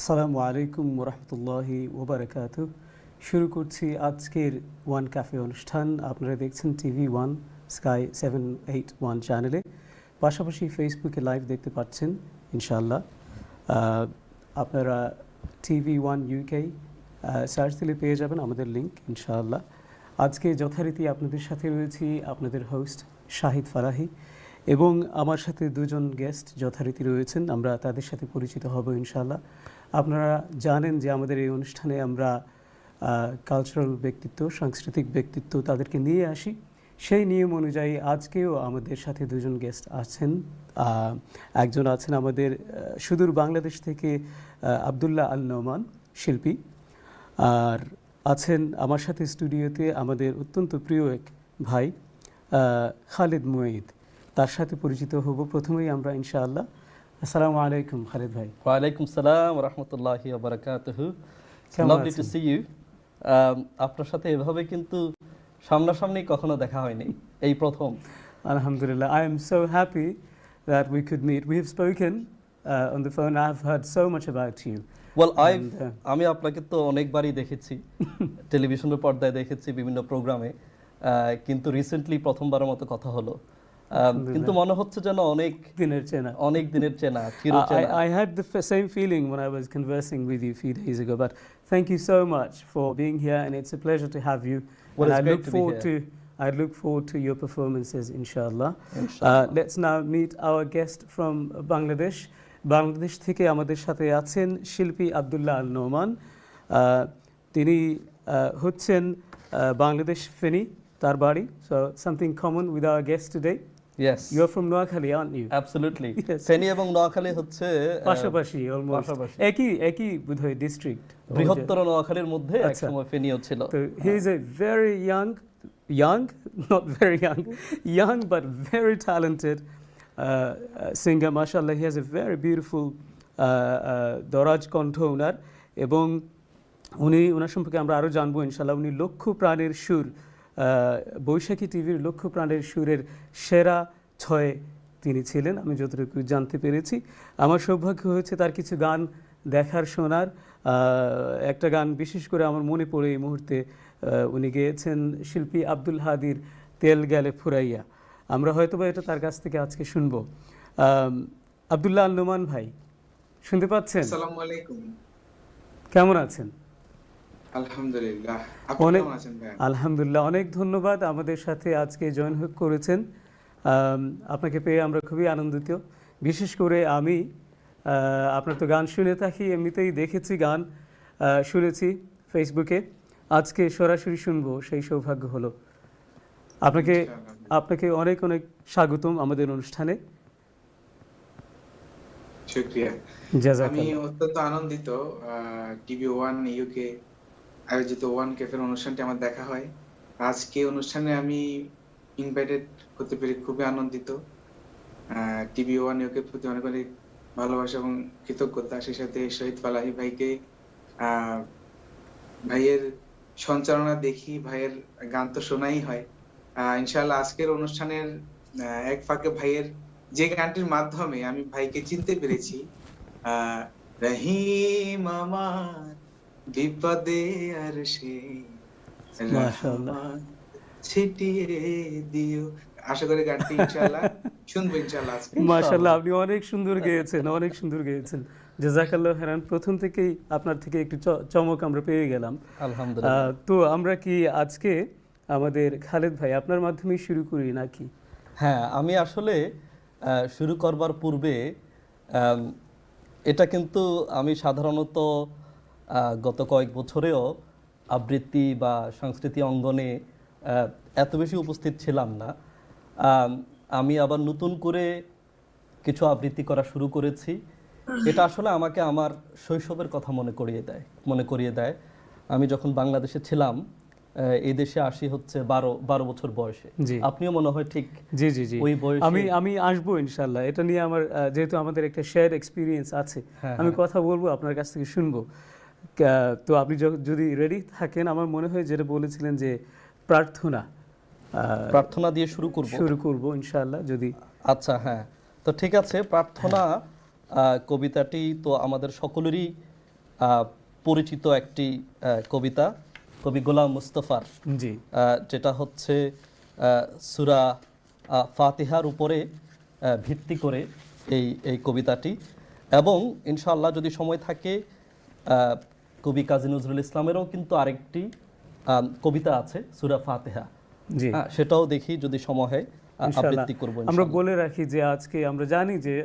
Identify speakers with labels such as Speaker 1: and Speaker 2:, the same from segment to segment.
Speaker 1: আসসালামু আলাইকুম ওরহমতুল্লাহি ওবরাকাতুহ। শুরু করছি আজকের ওয়ান ক্যাফে অনুষ্ঠান। আপনারা দেখছেন টিভি ওয়ান স্কাই 781 চ্যানেলে, পাশাপাশি ফেসবুকে লাইভ দেখতে পাচ্ছেন ইনশাআল্লাহ। আপনারা টিভি ওয়ান ইউকে সার্চ দিলে পেয়ে যাবেন আমাদের লিঙ্ক ইনশাআল্লাহ। আজকে যথারীতি আপনাদের সাথে রয়েছি আপনাদের হোস্ট শাহিদ ফারাহি, এবং আমার সাথে দুজন গেস্ট যথারীতি রয়েছেন। আমরা তাদের সাথে পরিচিত হব ইনশাআল্লাহ। আপনারা জানেন যে আমাদের এই অনুষ্ঠানে আমরা কালচারাল ব্যক্তিত্ব, সাংস্কৃতিক ব্যক্তিত্ব তাদেরকে নিয়ে আসি। সেই নিয়ম অনুযায়ী আজকেও আমাদের সাথে দুজন গেস্ট আছেন। একজন আছেন আমাদের সুদূর বাংলাদেশ থেকে আব্দুল্লাহ আল নোমান শিল্পী, আর আছেন আমার সাথে স্টুডিওতে আমাদের অত্যন্ত প্রিয় এক ভাই খালিদ মুঈদ। তার সাথে পরিচিত হব প্রথমেই আমরা ইনশাআল্লাহ। আসসালামু আলাইকুম খালিদ ভাই।
Speaker 2: ওয়ালাইকুম সালাম ওয়া রাহমাতুল্লাহি ওয়া বারাকাতুহু। Lovely to see you. আপনার সাথে এভাবে কিন্তু সামনাসামনি কখনো দেখা হয়নি, এই প্রথম।
Speaker 1: Alhamdulillah, I am so happy that we could meet. We have spoken on the phone. I have heard so much about you.
Speaker 2: Well আমি আপনাকে তো অনেকবারই দেখেছি, টেলিভিশনের পর্দায় দেখেছি বিভিন্ন প্রোগ্রামে, কিন্তু রিসেন্টলি প্রথমবারের মতো কথা হলো। কিন্তু মনে হচ্ছে যেন অনেক দিনের চেনা চিরচেনা।
Speaker 1: I had the same feeling when I was conversing with you a few days ago, but thank you so much for being here, and it's a pleasure to have you.
Speaker 2: Well,
Speaker 1: and I look forward to your performances inshallah. Let's now meet our guest from Bangladesh. Bangladesh থেকে আমাদের সাথে আছেন শিল্পী আব্দুল্লাহ আল নোমান। তিনি হচ্ছেন বাংলাদেশ ফেনী, তার বাড়ি। So something common with our guest today.
Speaker 2: Yes.
Speaker 1: You're from Noakhali, aren't you?
Speaker 2: Absolutely.
Speaker 1: Yes.
Speaker 2: Feni এবং নোয়াখালী হচ্ছে
Speaker 1: পাশাপাশি, almost একই বোধহয় ডিস্ট্রিক্ট।
Speaker 2: বৃহত্তর নোয়াখালীর মধ্যে একসময় ফেনীও ছিল।
Speaker 1: So he is a very not very young but very talented singer. Mashallah, he has a very beautiful দরাজ কণ্ঠ ওনার, এবং ওনার সম্পর্কে আমরা আরও জানবো ইনশাআল্লাহ। উনি লক্ষ প্রাণের সুর, বৈশাখী টিভির লক্ষ প্রাণের সুরের সেরা ছয়ে তিনি ছিলেন, আমি যতটুকু জানতে পেরেছি। আমার সৌভাগ্য হয়েছে তার কিছু গান দেখার, শোনার। একটা গান বিশেষ করে আমার মনে পড়ে এই মুহূর্তে, উনি গেয়েছেন শিল্পী আব্দুল হাদির তেল গেলে ফুরাইয়া। আমরা হয়তোবা এটা তার কাছ থেকে আজকে শুনবো। আব্দুল্লাহ আল নোমান ভাই, শুনতে পাচ্ছেন?
Speaker 3: আসসালামু আলাইকুম।
Speaker 1: কেমন আছেন?
Speaker 3: আলহামদুলিল্লাহ।
Speaker 1: আলহামদুলিল্লাহ, অনেক ধন্যবাদ আমাদের সাথে আজকে জয়েন করেছেন। আপনাকে পেয়ে আমরা খুবই আনন্দিত। বিশেষ করে আমি আপনার তো গান শুনে থাকি, এমনিতেই দেখেছি, গান শুনেছি ফেসবুকে, আজকে সরাসরি শুনবো সেই সৌভাগ্য হলো। আপনাকে অনেক অনেক স্বাগতম আমাদের অনুষ্ঠানে।
Speaker 3: শুকরিয়া। আমি অত্যন্ত আনন্দিত টিভি ওয়ান ইউকে আয়োজিত ওয়ান ক্যাফের অনুষ্ঠানটি আমার দেখা হয়। আজকে অনুষ্ঠানে আমি ইনভাইটেড হতে পেরে খুবই আনন্দিত। টিভি ওয়ান ইউকে প্রতি অনেক অনেক ভালোবাসা এবং কৃতজ্ঞতা। সেই সাথে শহীদ ফালাহি ভাইকে, ভাইয়ের সঞ্চালনা দেখি, ভাইয়ের গান তো শোনাই হয়। ইনশাআল্লাহ আজকের অনুষ্ঠানের এক ফাঁকে ভাইয়ের যে গানটির মাধ্যমে আমি ভাইকে চিনতে পেরেছি, রহিম আমার বিপদে আর সে ছিটিয়ে দিও। আশা করি গানটি ইনশাআল্লাহ শুনবো ইনশাআল্লাহ আজকে।
Speaker 1: মাশাআল্লাহ, আপনি অনেক সুন্দর গেয়েছেন, জাযাকাল্লাহ খাইরান। প্রথম থেকেই আপনার থেকে একটু চমক আমরা পেয়ে গেলাম,
Speaker 2: আলহামদুলিল্লাহ।
Speaker 1: তো আমরা কি আজকে আমাদের খালেদ ভাই আপনার মাধ্যমেই শুরু করি নাকি?
Speaker 2: হ্যাঁ, আমি আসলে শুরু করবার পূর্বে এটা কিন্তু আমি সাধারণত গত কয়েক বছরেও আবৃত্তি বা সাংস্কৃতিক অঙ্গনে এত বেশি উপস্থিত ছিলাম না। আমি আবার নতুন করে কিছু আবৃত্তি করা শুরু করেছি। এটা আসলে আমাকে আমার শৈশবের কথা মনে করিয়ে দেয়। আমি যখন বাংলাদেশে ছিলাম, এই দেশে আসি হচ্ছে 12 বছর বয়সে। আপনিও মনে হয় ঠিক
Speaker 1: জি
Speaker 2: ওই বয়সে।
Speaker 1: আমি আসবো ইনশাআল্লাহ। এটা নিয়ে আমার যেহেতু আমাদের একটা শেয়ার এক্সপিরিয়েন্স আছে, আমি কথা বলবো, আপনার কাছ থেকে শুনবো। তো আপনি যদি রেডি থাকেন, আমার মনে হয় যেটা বলেছিলেন যে প্রার্থনা
Speaker 2: দিয়ে শুরু করব
Speaker 1: ইনশাআল্লাহ যদি।
Speaker 2: আচ্ছা, হ্যাঁ, তো ঠিক আছে। প্রার্থনা কবিতাটি তো আমাদের সকলেরই পরিচিত একটি কবিতা কবি গোলাম মুস্তফার,
Speaker 1: জি
Speaker 2: যেটা হচ্ছে সূরা ফাতিহার উপরে ভিত্তি করে এই কবিতাটি। এবং ইনশাআল্লাহ যদি সময় থাকে কবি কাজী নজরুল ইসলামেরও কিন্তু আরেকটি কবিতা আছে সূরা ফাতিহা,
Speaker 1: জি
Speaker 2: সেটাও দেখি যদি সময় হয় আবৃত্তি করব।
Speaker 1: আমরা বলে রাখি যে আজকে আমরা জানি যে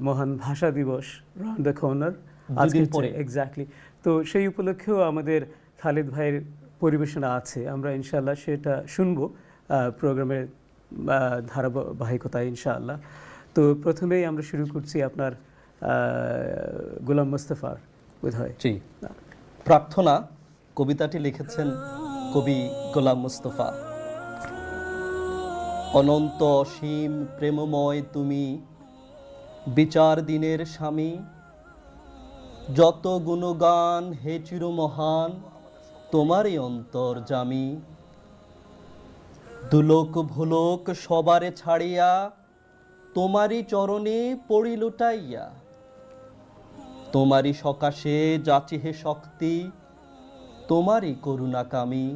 Speaker 1: মহান ভাষা দিবস রাউন্ড দ্য কর্নার আজকে পরে এক্স্যাক্টলি, তো সেই উপলক্ষেও আমাদের খালিদ ভাইয়ের পরিবেশনা আছে, আমরা ইনশাআল্লাহ সেটা শুনবো প্রোগ্রামের ধারাবাহিকতায় ইনশাআল্লাহ। তো প্রথমেই আমরা শুরু করছি আপনার গোলাম মুস্তফার বোধহয়।
Speaker 2: জি, প্রার্থনা কবিতাটি লিখেছেন কবি গোলাম মুস্তফা। অনন্ত অসীম প্রেমময় তুমি, বিচার দিনের স্বামী, যত গুণগান হে চিরমহান তোমারই অন্তর্যামী। দুলোক ভুলোক সবারে ছাড়িয়া তোমারই চরণে পড়ি লুটাইয়া। তোমারই সকাশে যাচি হে শক্তি, তোমারই করুণাকামী।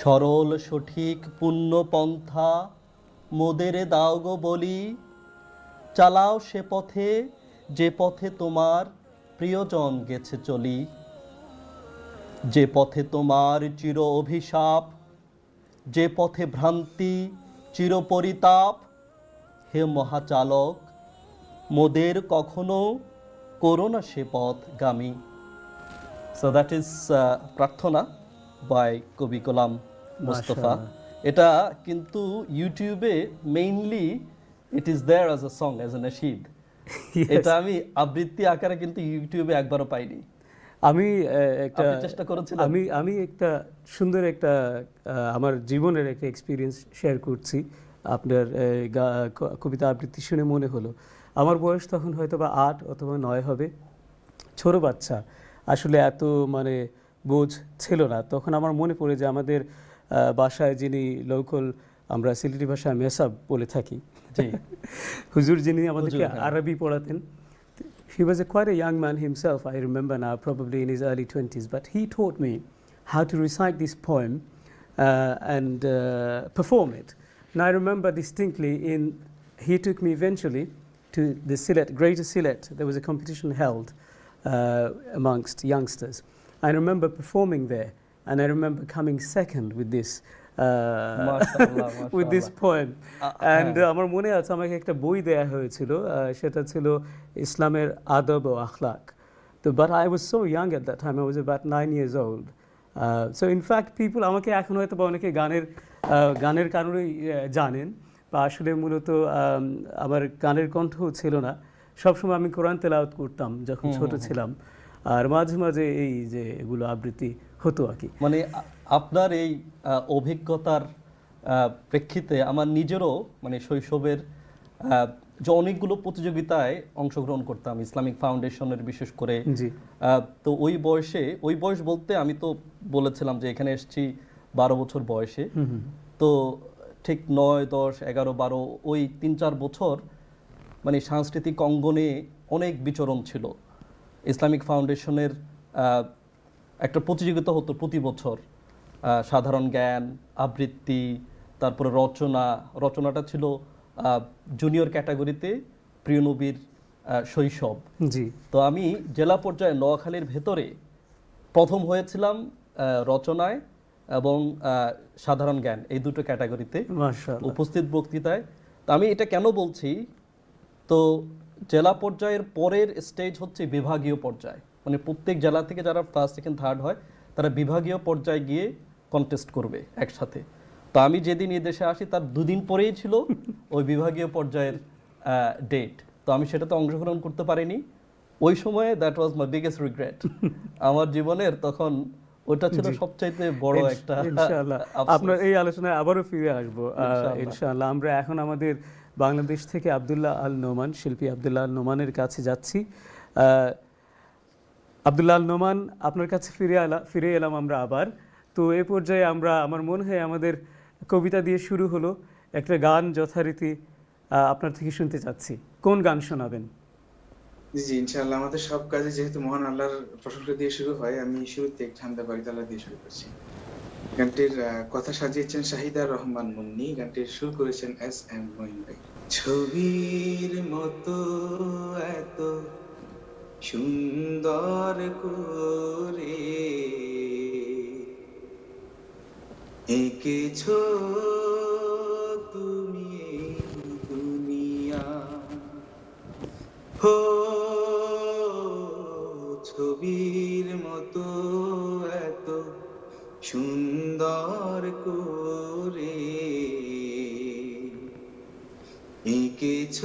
Speaker 2: সরল সঠিক পুণ্য পন্থা মোদেরে দাও গো বলি, চালাও সে পথে যে পথে তোমার প্রিয়জন গেছে চলি। যে পথে তোমার চির অভিশাপ, যে পথে ভ্রান্তি চির পরিতাপ, হে মহাচালক মোদের কখনো করোনা সে পথগামী। সো দ্যাট ইজ প্রার্থনা বাই কবি গোলাম মুস্তফা। এটা কিন্তু ইউটিউবে mainly it is there as a song, as a নাশিদ। এটা আমি আবৃত্তি আকারে কিন্তু ইউটিউবে একবারও পাইনি।
Speaker 1: আমি একটা
Speaker 2: চেষ্টা করেছিলাম,
Speaker 1: আমি একটা সুন্দর একটা আমার জীবনের একটা এক্সপিরিয়েন্স শেয়ার করছি। আপনার কবিতা আবৃত্তি শুনে মনে হলো আমার বয়স তখন হয়তো বা 8 অথবা 9 হবে, ছোট বাচ্চা, আসলে এত মানে বোঝ ছিল না। তখন আমার মনে পড়ে যে আমাদের বাসায় যিনি লোকাল, আমরা সিলেটি ভাষায় মেসাব বলে থাকি, হুজুর যিনি আমাদেরকে আরবি পড়াতেন, he was quite a young man himself, I remember now, probably in his early 20s, but he taught me how to recite this poem and perform it. And I remember distinctly, he took me eventually to the Sylhet, Greater Sylhet. There was a competition held amongst youngsters. I remember performing there, and I remember coming second with this with this poem. And আমার মনে আছে আমাকে একটা বই দেয়া হয়েছিল, সেটা ছিল ইসলামের আদব ও আখলাক। তো but I was so young at that time, I was about 9 years old. So in fact people আমাকে এখন হয়তো বা অনেকে গানের কারণেই জানেন, বা আসলে মূলত আমার গানের কণ্ঠও ছিল না। সবসময় আমি কোরআন তেলাওয়াত করতাম যখন ছোট ছিলাম, আর মাঝে মাঝে এই যে এগুলো আবৃত্তি হতো আর কি।
Speaker 2: মানে আপনার এই অভিজ্ঞতার প্রেক্ষিতে আমার নিজেরও মানে শৈশবের যে অনেকগুলো প্রতিযোগিতায় অংশগ্রহণ করতাম ইসলামিক ফাউন্ডেশনের, বিশেষ করে। তো ওই বয়স বলতে আমি তো বলেছিলাম যে এখানে এসেছি 12 বছর বয়সে, তো ঠিক 9, 10, 11, 12 ওই 3-4 বছর মানে সাংস্কৃতিক অঙ্গনে অনেক বিচরণ ছিল। ইসলামিক ফাউন্ডেশনের একটা প্রতিযোগিতা হতো প্রতি বছর, সাধারণ জ্ঞান, আবৃত্তি, তারপরে রচনাটা ছিল জুনিয়র ক্যাটাগরিতে প্রিয় নবীর শৈশব।
Speaker 1: জি,
Speaker 2: তো আমি জেলা পর্যায়ে নোয়াখালীর ভেতরে প্রথম হয়েছিলাম রচনায় এবং সাধারণ জ্ঞান, এই দুটো ক্যাটাগরিতে উপস্থিত বক্তৃতায়। তো আমি এটা কেন বলছি, তো জেলা পর্যায়ের পরের স্টেজ হচ্ছে বিভাগীয় পর্যায়, মানে প্রত্যেক জেলা থেকে যারা ফার্স্ট, সেকেন্ড, থার্ড হয় তারা বিভাগীয় পর্যায়ে গিয়ে কন্টেস্ট করবে একসাথে। তো আমি যেদিন এই দেশে আসি তার 2 দিন পরেই ছিল ওই বিভাগীয় পর্যায়ের ডেট। তো আমি সেটাতে অংশগ্রহণ করতে পারিনি ওই সময়ে। That was my biggest regret আমার জীবনের। তখন ওটা ছিল সবচাইতে বড় একটা।
Speaker 1: ইনশাআল্লাহ আপনার এই আলোচনায় আবারও ফিরে আসবো ইনশাআল্লাহ। আমরা এখন আমাদের বাংলাদেশ থেকে আব্দুল্লাহ আল নোমান, শিল্পী আব্দুল্লাহ আল নোমানের কাছে যাচ্ছি। আব্দুল্লাহ আল নোমান, আপনার কাছে ফিরে এলাম আমরা আবার। তো এ পর্যায়ে আমার মনে হয় আমাদের কবিতা দিয়ে শুরু হলো, একটা গান যথারীতি আপনার থেকে শুনতে চাচ্ছি। কোন গান শোনাবেন?
Speaker 3: জি, জি, ইনশাআল্লাহ আমাদের সব কাজে যেহেতু মহান আল্লাহর প্রশংসা দিয়ে শুরু হয়, আমি শুরুতে এক ঠান্ডা বাড়িতালা দিয়ে শুরু করছি। গানটির কথা সাজিয়েছেন শাহিদা রহমান মুন্নি, গানটির সুর করেছেন এস এম মঈন ভাই। ছবির মতো এত সুন্দর করে এঁকেছ তুমি এই দুনিয়া, হো ছবির মতো এত সুন্দর করে এঁকেছ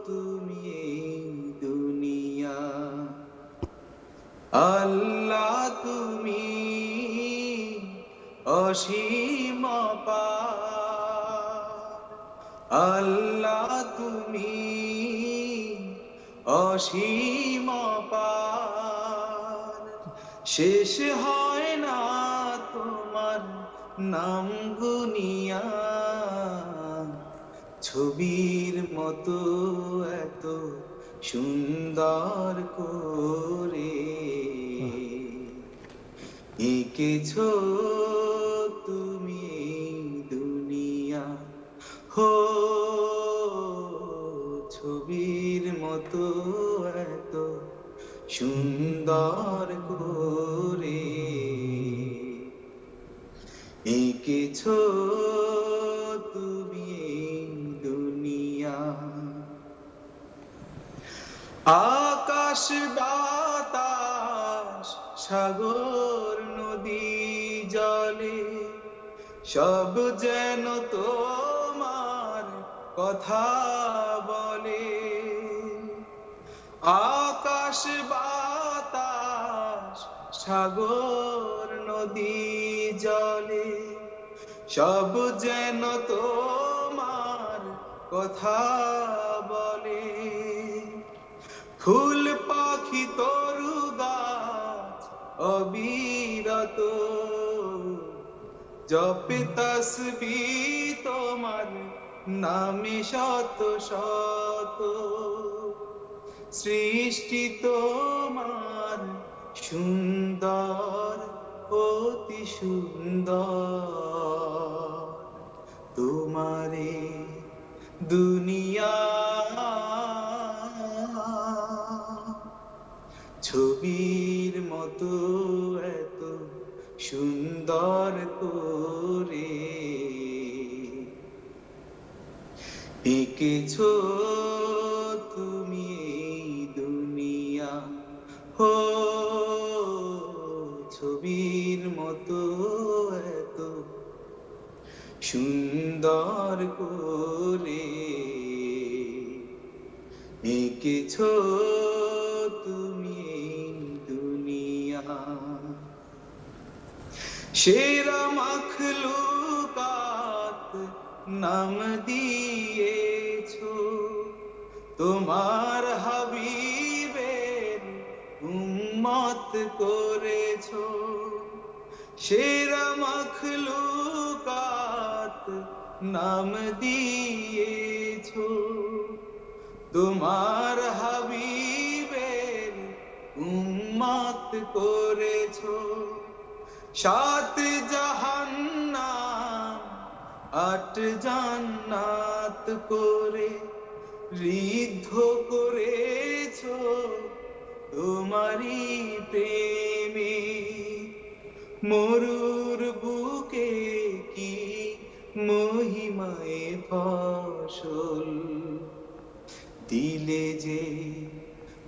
Speaker 3: তুমি এই দুনিয়া। আল্লাহ তুমি অসীম অপার, আল্লাহ তুমি অসীম অপার, শেষ হয় না তোমার নাম গুনিয়া। ছবির মতো এত সুন্দর করে এঁকেছ তুমি এই দুনিয়া, হো ছবির মতো এত সুন্দর করে এঁকেছ তুমি এই দুনিয়া। আকাশ বাতাস সাগর নদী জলে সব যেন তোমার কথা বলে। আকাশ বাতাস সাগর নদী জলে সব যেন তোমার কথা বলে। ফুল পাখি তরু গাছ অবিরত জপে তাসবিহ তোমার নামে শত শত। সৃষ্টি তোমার সুন্দর অতি সুন্দর, তোমারে দুনিয়া ছবির মতো এত সুন্দর করে এঁকেছ তুমি এই দুনিয়া, হো ছবির মতো এত সুন্দর করে এঁকেছ তুমি এই দুনিয়া। সেরা মখলুকাত নাম দিয়েছ তোমার হাবিবের উম্মত করেছ। সেরা মখলুকাত নাম দিয়েছ তোমার হাবিবের উম্মত করেছ। সাত জাহান্নাম আট জান্নাত করে ঋদ্ধ করেছ তোমারি প্রেমে। মরুর বুকে কি মহিমায় ফসল দিলে যে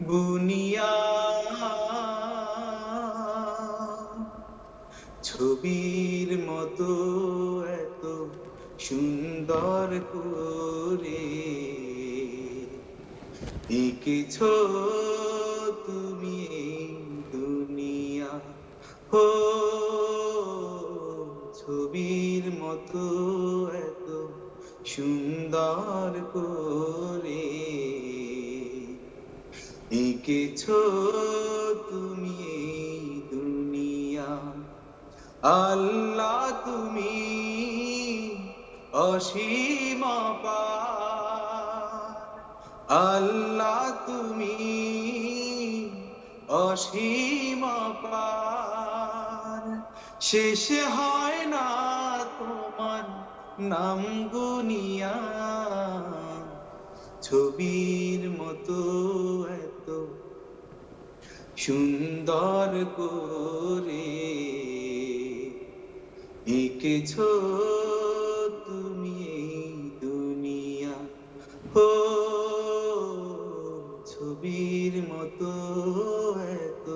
Speaker 3: বুনিয়া। ছবির মতো এত সুন্দর করে এঁকেছ তুমি এই দুনিয়া, হো ছবির মতো এত সুন্দর করে এঁকেছ তুমি এই দুনিয়া। আল্লাহ তুমি অসীম অপার, আল্লাহ তুমি অসীম অপার, শেষ হয় না তোমার নাম গুনিয়া, ছবির মতো এত সুন্দর করে এঁকেছ তুমি এই দুনিয়া, ও ছবির মতো এত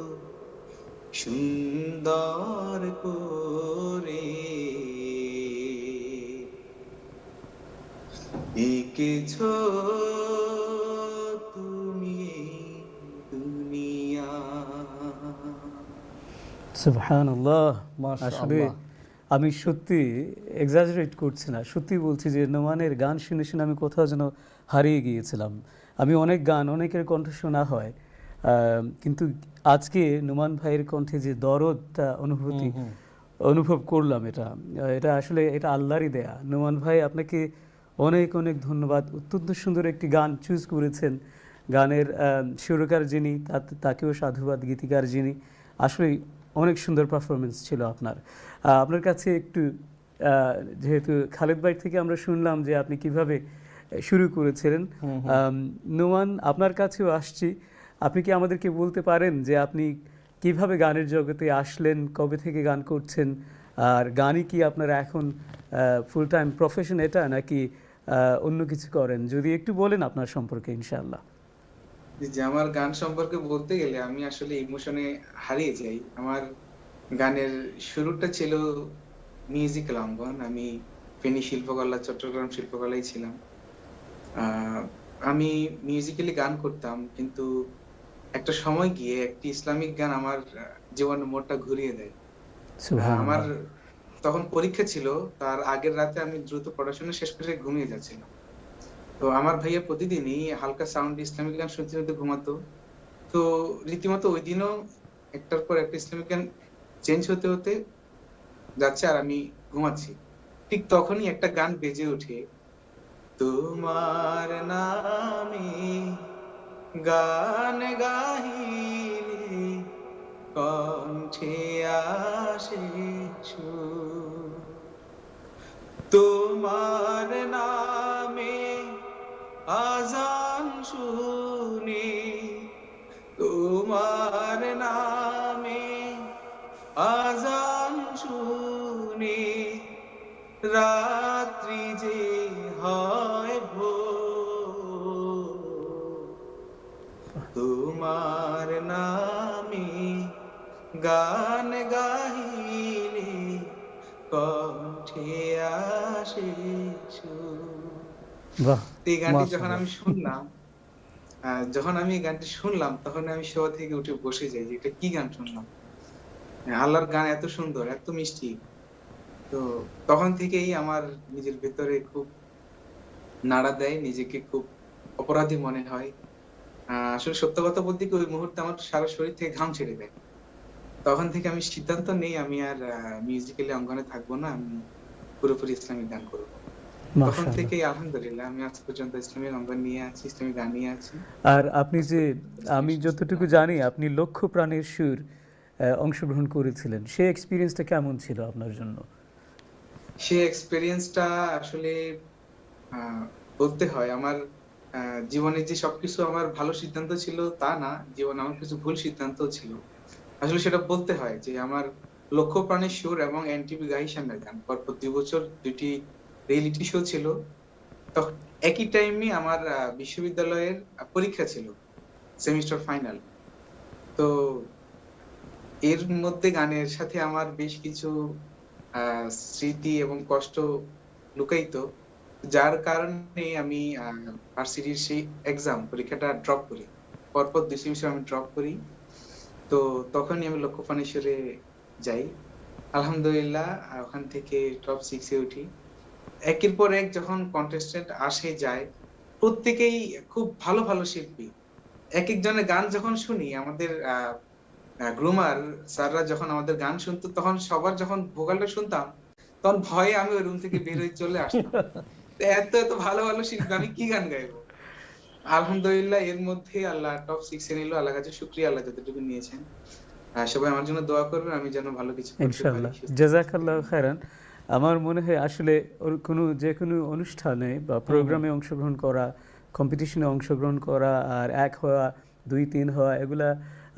Speaker 3: সুন্দর করে এঁকেছ তুমি এই দুনিয়া।
Speaker 1: সুবহানাল্লাহ। আসলে
Speaker 2: মাশাআল্লাহ।
Speaker 1: আমি সত্যি এক্সাজারেট করছি না, সত্যি বলছি যে নোমানের গান শুনে শুনে আমি কোথাও যেন হারিয়ে গিয়েছিলাম। আমি অনেক গান অনেকের কণ্ঠে শোনা হয়, কিন্তু আজকে নোমান ভাইয়ের কণ্ঠে যে দরদটা অনুভব করলাম, এটা আসলে এটা আল্লাহরই দেয়া। নোমান ভাই, আপনাকে অনেক অনেক ধন্যবাদ। অত্যন্ত সুন্দর একটি গান চুজ করেছেন। গানের সুরকার যিনি, তাকেও সাধুবাদ। গীতিকার যিনি, আসলে অনেক সুন্দর পারফরমেন্স ছিল আপনার। আপনার কাছে একটু, যেহেতু খালেদ ভাই থেকে আমরা শুনলাম যে আপনি কিভাবে শুরু করেছিলেন, নোমান আপনার কাছেও আসছি। আপনি কি আমাদেরকে বলতে পারেন যে আপনি কিভাবে গানের জগতে আসলেন, কবে থেকে গান করছেন, আর গানই কি আপনার এখন ফুল টাইম প্রফেশন এটা, নাকি অন্য কিছু করেন? যদি একটু বলেন আপনার সম্পর্কে, ইনশাআল্লাহ।
Speaker 3: যে আমার গান সম্পর্কে বলতে গেলে আমি আসলে ইমোশনে হারিয়ে যাই। আমার গানের শুরুটা ছিল মিউজিক্যাল অঙ্গন। আমি ফেনী শিল্পকলা, চট্টগ্রাম শিল্পকলায় ছিলাম। আমি মিউজিক্যালি গান করতাম, কিন্তু একটা সময় গিয়ে একটি ইসলামিক গান আমার জীবনের মোড়টা ঘুরিয়ে দেয়। আমার
Speaker 1: সুবহানাল্লাহ।
Speaker 3: তখন পরীক্ষা ছিল, তার আগের রাতে আমি দ্রুত পড়াশোনা শেষ করে ঘুমিয়ে যাচ্ছিলাম। তো আমার ভাইয়া প্রতিদিনই হালকা সাউন্ড ইসলামিক গান শুনতে শুনতে ঘুমাতো। তো রীতিমতো ওই দিনও একটার পর একটা ইসলামিক গান চেঞ্জ হতে হতে যাচ্ছে, আর আমি ঘুমাচ্ছি। ঠিক তখনই একটা গান বেজে ওঠে, তোমার নামে গান গাহিলে কণ্ঠে আসে সুর, তোমার নামে আজান শুনে, তোমার নামে আজান শুনে রাত্রি যে হয় ভোর, তোমার নামে গান গাহিলে কণ্ঠে আসে সুর।
Speaker 1: বাহ।
Speaker 3: এই গানটি যখন
Speaker 2: মাশাআল্লাহ।
Speaker 3: আমি শুনলাম, যখন আমি এই গানটি শুনলাম, তখন আমি শোয়া থেকে উঠে বসে যাই যে এটা কি গান শুনলাম। আল্লাহর গান এত সুন্দর, এত মিষ্টি। তো তখন থেকেই আমার নিজের ভেতরে খুব নাড়া দেয়, নিজেকে খুব অপরাধী মনে হয়। আসলে সত্য কথা বলতে কি, ওই মুহূর্তে আমার সারা শরীর থেকে ঘাম ছেড়ে দেয়। তখন থেকে আমি সিদ্ধান্ত নেই আমি আর মিউজিক্যালি অঙ্গনে থাকবো না, আমি পুরোপুরি ইসলামিক গান করব। তখন
Speaker 1: মাশাআল্লাহ।
Speaker 3: থেকেই আলহামদুলিল্লাহ আমি আজ পর্যন্ত ইসলামিক অঙ্গন নিয়ে আছি, ইসলামিক গান নিয়ে আছি।
Speaker 1: আর আপনি
Speaker 3: আজ
Speaker 1: যে,
Speaker 3: পর্যন্ত
Speaker 1: আমি
Speaker 3: ইসলামিক
Speaker 1: যতটুকু
Speaker 3: সংস্কৃতি
Speaker 1: জানি আপনি লক্ষ প্রাণের সুর অংশগ্রহণ করেছিলেন, সেই এক্সপিরিয়েন্সটা কেমন ছিল আপনার জন্য?
Speaker 3: সে এক্সপেরিয়েন্সটা আসলে বলতে হয় আমার জীবনে যে সবকিছু আমার ভালো সিদ্ধান্ত ছিল তা না, জীবনে আমার কিছু ভুল সিদ্ধান্তও ছিল। আসলে সেটা বলতে হয় যে আমার লক্ষ্য প্রাণের সুর এবং এনটিভি গাহি সামনে গান পরপর ২ বছর ২ টি রিয়েলিটি শো ছিল। তখন একই টাইমে আমার বিশ্ববিদ্যালয়ের পরীক্ষা ছিল, সেমিস্টার ফাইনাল। তো এর মধ্যে গানের সাথে আমার বেশ কিছু স্মৃতি এবং কষ্ট লুকায়িত। যার কারণে আমি ভার্সিটির সেই পরীক্ষাটা ড্রপ করি। পরপর ২ সেমিস্টার আমি ড্রপ করি। তো তখনই আমি লক্ষ্যপ্রাণেশ্বরে যাই। আলহামদুলিল্লাহ ওখান থেকে টপ 6 এ উঠি। একের পর এক যখন কন্টেস্টেন্ট আসে যায়, প্রত্যেকেই খুব ভালো, ভালো শিল্পী। একেকজনের গান যখন শুনি, আমাদের গ্রুমার স্যাররা যখন আমাদের গান শুনতো, তখন সবার যখন ভোকালটা শুনতাম, তখন ভয়ে আমি ওই রুম থেকে বের হয়ে চলে আসতাম। এত ভালো, ভালো শিল্পী, আমি কি গান গাইবো? আলহামদুলিল্লাহ এর মধ্যে আল্লাহ টপ 6 এ নিল, আল্লাহর কাছে শুকরিয়া, আল্লাহ যতটুকু নিয়েছেন। সবাই আমার জন্য দোয়া করবেন, আমি যেন ভালো কিছু করতে পারি
Speaker 1: ইনশাআল্লাহ,
Speaker 3: সুস্থ
Speaker 1: জাযাকাল্লাহু খায়রান। আমার মনে হয় আসলে যে কোনো অনুষ্ঠানে বা প্রোগ্রামে অংশগ্রহণ করা, কম্পিটিশনে অংশগ্রহণ করা, আর 1 হওয়া 2 3 হওয়া, এগুলা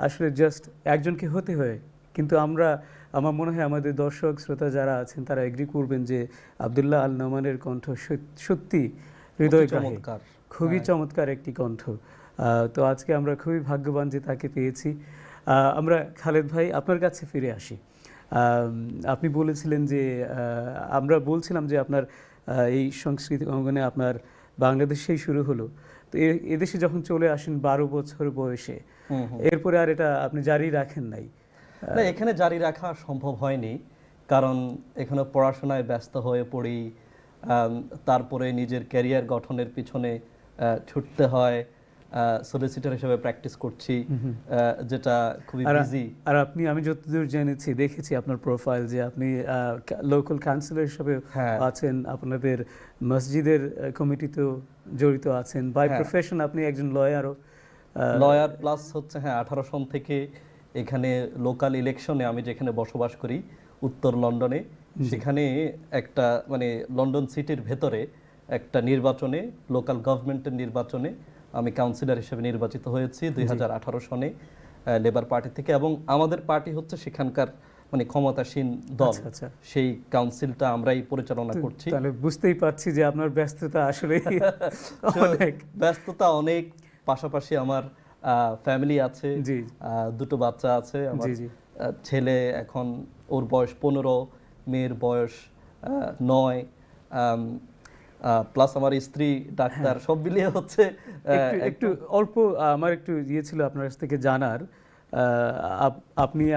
Speaker 1: আসলে জাস্ট একজনকে হতে হয়। কিন্তু আমার মনে হয় আমাদের দর্শক শ্রোতা যারা আছেন তারা এগ্রি করবেন যে আব্দুল্লাহ আল নোমানের কণ্ঠ সত্যি হৃদয়গ্রাহী,
Speaker 2: চমৎকার।
Speaker 1: খুবই চমৎকার একটি কণ্ঠ। তো আজকে আমরা খুবই ভাগ্যবান যে তাকে পেয়েছি। আমরা খালেদ ভাই আপনার কাছে ফিরে আসি। আপনি বলেছিলেন যে আমরা বলছিলাম যে আপনার এই সংস্কৃতি অঙ্গনে আপনার বাংলাদেশেই শুরু হলো, তো এদেশে যখন চলে আসেন 12 বছর বয়সে, এরপরে আর এটা আপনি জারি রাখেন নাই?
Speaker 2: না, এখানে জারি রাখা সম্ভব হয়নি, কারণ এখানে পড়াশোনায় ব্যস্ত হয়ে পড়ি, তারপরে নিজের ক্যারিয়ার গঠনের পিছনে ছুটতে হয়, সলিসিটার হিসেবে প্র্যাকটিস করছি, যেটা খুবই বিজি।
Speaker 1: আর আপনি, আমি যতদূর জেনেছি, দেখেছি আপনার প্রোফাইল যে আপনি লোকাল কাউন্সিলর হিসেবে আছেন, আপনাদের মসজিদের কমিটিতেও জড়িত আছেন, বাই প্রফেশন আপনি একজন লয়ার
Speaker 2: প্লাস হচ্ছে 18 সন থেকে এখানে লোকাল ইলেকশনে, আমি যেখানে বসবাস করি উত্তর লন্ডনে, সেখানে একটা মানে লন্ডন সিটির ভেতরে একটা নির্বাচনে, লোকাল গভর্নমেন্টের নির্বাচনে আমি কাউন্সিলর হিসেবে নির্বাচিত হয়েছি 2018 সনে লেবার পার্টি থেকে, এবং আমাদের পার্টি হচ্ছে সেখানকার মানে ক্ষমতাসীন দল। সেই কাউন্সিলটা আমরাই পরিচালনা করছি।
Speaker 1: তাহলে বুঝতেই পারছি যে আপনার ব্যস্ততা আসলে অনেক।
Speaker 2: ব্যস্ততা অনেক, পাশাপাশি আমার ফ্যামিলি আছে, দুটো বাচ্চা আছে। আমার ছেলে এখন, ওর বয়স 15, মেয়ের বয়স 9, প্লাস আমার স্ত্রী ডাক্তার, সব মিলিয়ে হচ্ছে
Speaker 1: একটু অল্প। আমার একটু ছিল আপনার কাছ থেকে জানার,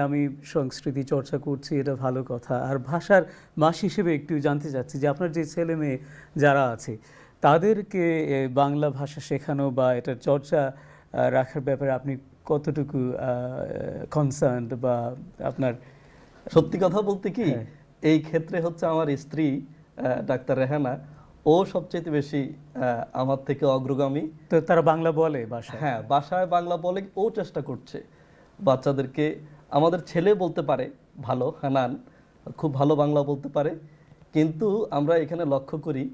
Speaker 1: আমি সংস্কৃতি চর্চা করছি, এটা ভালো কথা, আর ভাষার মাস হিসেবে একটু জানতে চাচ্ছি যে আপনার যে ছেলে মেয়ে যারা আছে তাদেরকে বাংলা ভাষা শেখানো বা এটার চর্চা রাখার ব্যাপারে আপনি কতটুকু কনসার্নড, বা আপনার?
Speaker 2: সত্যি কথা বলতে কি, এই ক্ষেত্রে হচ্ছে আমার স্ত্রী ডাক্তার রেহানা, ও সবচেয়ে বেশি আমার থেকে অগ্রগামী।
Speaker 1: তো তারা বাংলা বলে বাসায়?
Speaker 2: হ্যাঁ, বাসায় বাংলা বলে, ও চেষ্টা করছে বাচ্চাদেরকে। আমাদের ছেলে বলতে পারে ভালো, হানান খুব ভালো বাংলা বলতে পারে, কিন্তু আমরা এখানে লক্ষ্য করি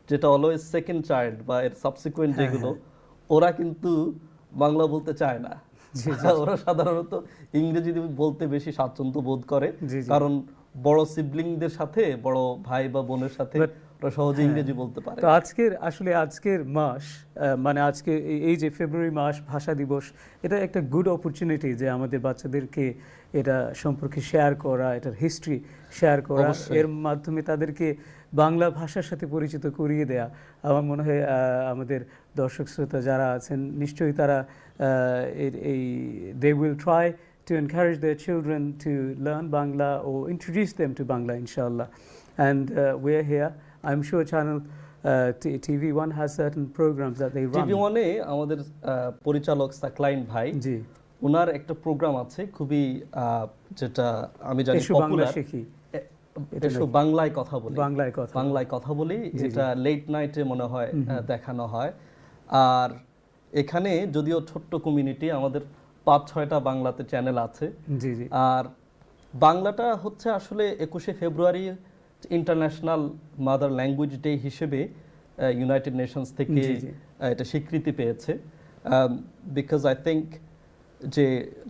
Speaker 2: যেটা অলওয়েজ সেকেন্ড চাইল্ড বা এর সাবসিকুয়েন্ট যেগুলো, ওরা কিন্তু বাংলা বলতে চায় না। ওরা সাধারণত ইংরেজি বলতে বেশি স্বাচ্ছন্দ্য বোধ করে, কারণ বড় সিবলিংদের সাথে, বড় ভাই বা বোনের সাথে ওরা সহজে ইংরেজি বলতে পারে।
Speaker 1: তো আজকের মাস, মানে আজকে এই যে ফেব্রুয়ারি মাস ভাষা দিবস, এটা একটা গুড অপরচুনিটি যে আমাদের বাচ্চাদেরকে এটা সম্পর্কে শেয়ার করা, এটার হিস্ট্রি শেয়ার করা, এর মাধ্যমে তাদেরকে বাংলা ভাষার সাথে পরিচিত করিয়ে দেয়া। আমার মনে হয় আমাদের দর্শক শ্রোতা যারা আছেন নিশ্চয়ই তারা they will try to encourage their children to learn Bangla or introduce them to Bangla, inshallah. And we're here. I'm sure channel TV1 has certain programs that they run.
Speaker 2: TV1 এ আমাদের পরিচালক সাকলাইন ভাই, জি, ওনার একটা প্রোগ্রাম আছে খুবই, যেটা আমি জানি popular, এসো বাংলায় কথা বলি, যেটা লেট নাইটে মনে হয় দেখানো হয়। আর এখানে যদিও ছোট্ট কমিউনিটি, আমাদের 5-6টা বাংলাতে চ্যানেল আছে। আর বাংলাটা হচ্ছে আসলে 21শে ফেব্রুয়ারি ইন্টারন্যাশনাল মাদার ল্যাঙ্গুয়েজ ডে হিসেবে ইউনাইটেড নেশনস থেকে এটা স্বীকৃতি পেয়েছে, বিকজ আই থিঙ্ক যে